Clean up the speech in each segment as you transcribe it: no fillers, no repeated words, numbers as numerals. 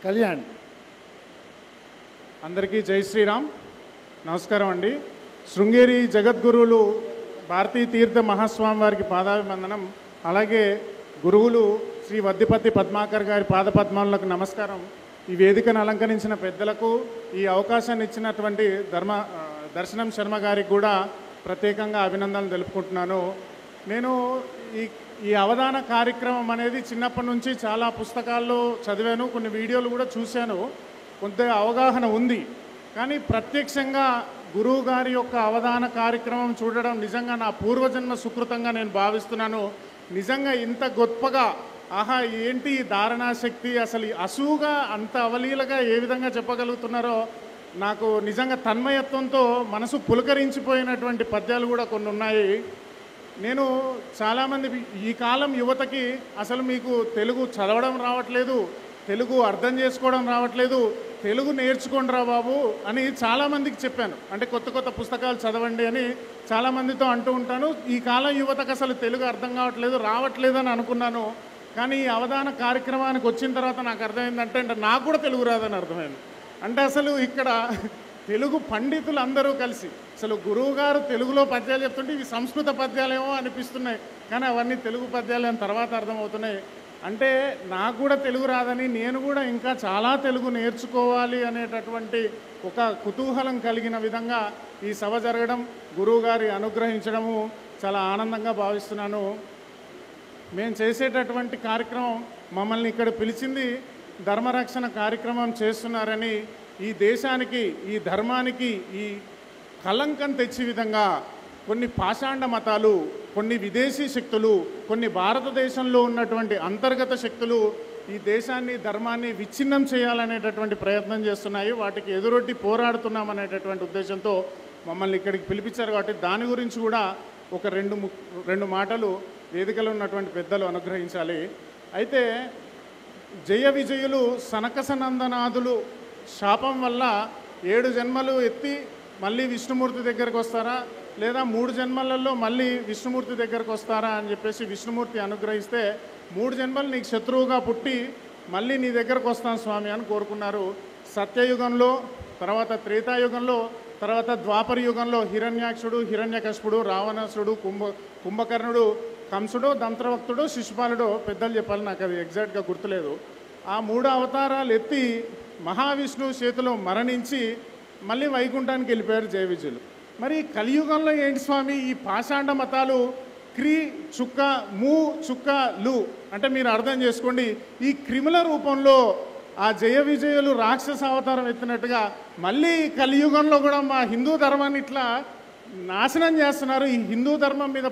కళ్యాణ్. అందరికీ జై శ్రీరామ్. నమస్కారం అండి. శృంగేరి జగద్గురువులు భారతీ తీర్థ మహాస్వామి వారికి పాదాభివందనం. అలాగే గురువులు శ్రీ వద్దిపత్తి పద్మాకర్ గారి పాదపద్మాలకు నమస్కారం. ఈ వేదికను అలంకరించిన పెద్దలకు, ఈ అవకాశాన్ని ఇచ్చినటువంటి దర్శనం శర్మ గారికి కూడా ప్రత్యేకంగా అభినందనలు తెలుపుకుంటున్నాను. నేను ఈ అవధాన కార్యక్రమం అనేది చిన్నప్పటి నుంచి చాలా పుస్తకాల్లో చదివాను, కొన్ని వీడియోలు కూడా చూశాను, కొంత అవగాహన ఉంది. కానీ ప్రత్యక్షంగా గురువు గారి యొక్క అవధాన కార్యక్రమం చూడడం నిజంగా నా పూర్వజన్మ సుకృతంగా నేను భావిస్తున్నాను. నిజంగా ఇంత గొప్పగా, ఆహా ఏంటి ధారణాశక్తి, అసలు అసువుగా అంత అవలీలగా ఏ విధంగా చెప్పగలుగుతున్నారో నాకు నిజంగా తన్మయత్వంతో మనసు పులకరించిపోయినటువంటి పద్యాలు కూడా కొన్ని ఉన్నాయి. నేను చాలామంది ఈ కాలం యువతకి అసలు మీకు తెలుగు చదవడం రావట్లేదు, తెలుగు అర్థం చేసుకోవడం రావట్లేదు, తెలుగు నేర్చుకోండి రా బాబు అని చాలామందికి చెప్పాను. అంటే కొత్త కొత్త పుస్తకాలు చదవండి అని చాలామందితో అంటూ ఉంటాను. ఈ కాలం యువతకు అసలు తెలుగు అర్థం కావట్లేదు, రావట్లేదు అని అనుకున్నాను. కానీ ఈ అవధాన కార్యక్రమానికి వచ్చిన తర్వాత నాకు అర్థమైందంటే నాకు కూడా తెలుగు రాదని అర్థమైంది. అంటే అసలు ఇక్కడ తెలుగు పండితులు అందరూ కలిసి, అసలు గురువు గారు తెలుగులో పద్యాలు చెప్తుంటే ఇవి సంస్కృత పద్యాలేమో అనిపిస్తున్నాయి, కానీ అవన్నీ తెలుగు పద్యాలు అని తర్వాత అర్థమవుతున్నాయి. అంటే నాకు కూడా తెలుగు రాదని, నేను కూడా ఇంకా చాలా తెలుగు నేర్చుకోవాలి అనేటటువంటి ఒక కుతూహలం కలిగిన విధంగా ఈ సభ జరగడం, గురువు గారి అనుగ్రహించడము చాలా ఆనందంగా భావిస్తున్నాను. మేము చేసేటటువంటి కార్యక్రమం, మమ్మల్ని ఇక్కడ పిలిచింది ధర్మరక్షణ కార్యక్రమం చేస్తున్నారని, ఈ దేశానికి, ఈ ధర్మానికి ఈ కలంకం తెచ్చే విధంగా కొన్ని పాషాండ మతాలు, కొన్ని విదేశీ శక్తులు, కొన్ని భారతదేశంలో ఉన్నటువంటి అంతర్గత శక్తులు ఈ దేశాన్ని, ధర్మాన్ని విచ్ఛిన్నం చేయాలనేటటువంటి ప్రయత్నం చేస్తున్నాయి. వాటికి ఎదురొడ్డి పోరాడుతున్నాం అనేటటువంటి ఉద్దేశంతో మమ్మల్ని ఇక్కడికి పిలిపించారు. కాబట్టి దాని గురించి కూడా ఒక రెండు మాటలు వేదికలో ఉన్నటువంటి పెద్దలు అనుగ్రహించాలి. అయితే జయ విజయులు సనకసనందనాథులు శాపం వల్ల 7 జన్మలు ఎత్తి మళ్ళీ విష్ణుమూర్తి దగ్గరకు వస్తారా, లేదా 3 జన్మలలో మళ్ళీ విష్ణుమూర్తి దగ్గరకు వస్తారా అని చెప్పేసి విష్ణుమూర్తి అనుగ్రహిస్తే 3 జన్మలు నీకు శత్రువుగా పుట్టి మళ్ళీ నీ దగ్గరకు వస్తాను స్వామి అని కోరుకున్నారు. సత్యయుగంలో, తర్వాత త్రేతాయుగంలో, తర్వాత ద్వాపర యుగంలో హిరణ్యాక్షుడు, హిరణ్యకశిపుడు, రావణాసుడు, కుంభకర్ణుడు, కంసుడు, దంత్రవక్తుడు, శిశుపాలుడు, పెద్దలు చెప్పాలి, నాకు అది ఎగ్జాక్ట్గా గుర్తులేదు. ఆ 3 అవతారాలు ఎత్తి మహావిష్ణువు చేతిలో మరణించి మళ్ళీ వైకుంఠానికి వెళ్ళిపోయారు జయ విజయులు. మరి కలియుగంలో ఏంటి స్వామి ఈ పాషాండ మతాలు? క్రీ చుక్క, ము చుక్క, లు అంటే మీరు అర్థం చేసుకోండి. ఈ క్రిముల రూపంలో ఆ జయ విజయులు రాక్షస అవతారం ఎత్తినట్టుగా మళ్ళీ కలియుగంలో కూడా మా హిందూ ధర్మాన్ని ఇట్లా నాశనం చేస్తున్నారు, ఈ హిందూ ధర్మం మీద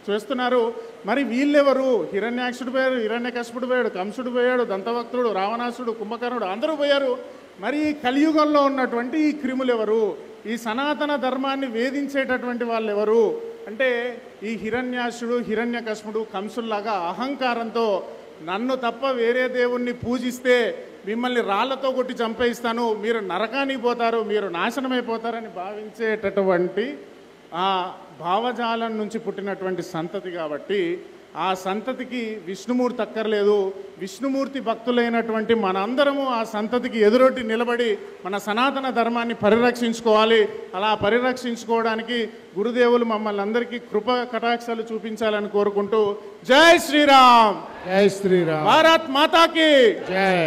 చేస్తున్నారు. మరి వీళ్ళెవరు? హిరణ్యాక్షుడు పోయారు, హిరణ్యకశిపుడు పోయాడు, కంసుడు పోయాడు, దంతవక్తుడు, రావణాసుడు, కుంభకర్ణుడు అందరూ పోయారు. మరి ఈ కలియుగంలో ఉన్నటువంటి ఈ క్రిములు ఎవరు? ఈ సనాతన ధర్మాన్ని వేధించేటటువంటి వాళ్ళు ఎవరు అంటే ఈ హిరణ్యాక్షుడు, హిరణ్యకశిపుడు, కంసుల్లాగా అహంకారంతో నన్ను తప్ప వేరే దేవుణ్ణి పూజిస్తే మిమ్మల్ని రాళ్లతో కొట్టి చంపేయిస్తాను, మీరు నరకానికి పోతారు, మీరు నాశనమైపోతారని భావించేటటువంటి ఆ భావజాలం నుంచి పుట్టినటువంటి సంతతి. కాబట్టి ఆ సంతతికి విష్ణుమూర్తి అక్కర్లేదు. విష్ణుమూర్తి భక్తులైనటువంటి మనందరము ఆ సంతతికి ఎదురొడ్డి నిలబడి మన సనాతన ధర్మాన్ని పరిరక్షించుకోవాలి. అలా పరిరక్షించుకోవడానికి గురుదేవులు మమ్మల్ని అందరికీ కృప కటాక్షాలు చూపించాలని కోరుకుంటూ జై శ్రీరామ్, జై శ్రీరామ్, భారత్ మాతాకి జై.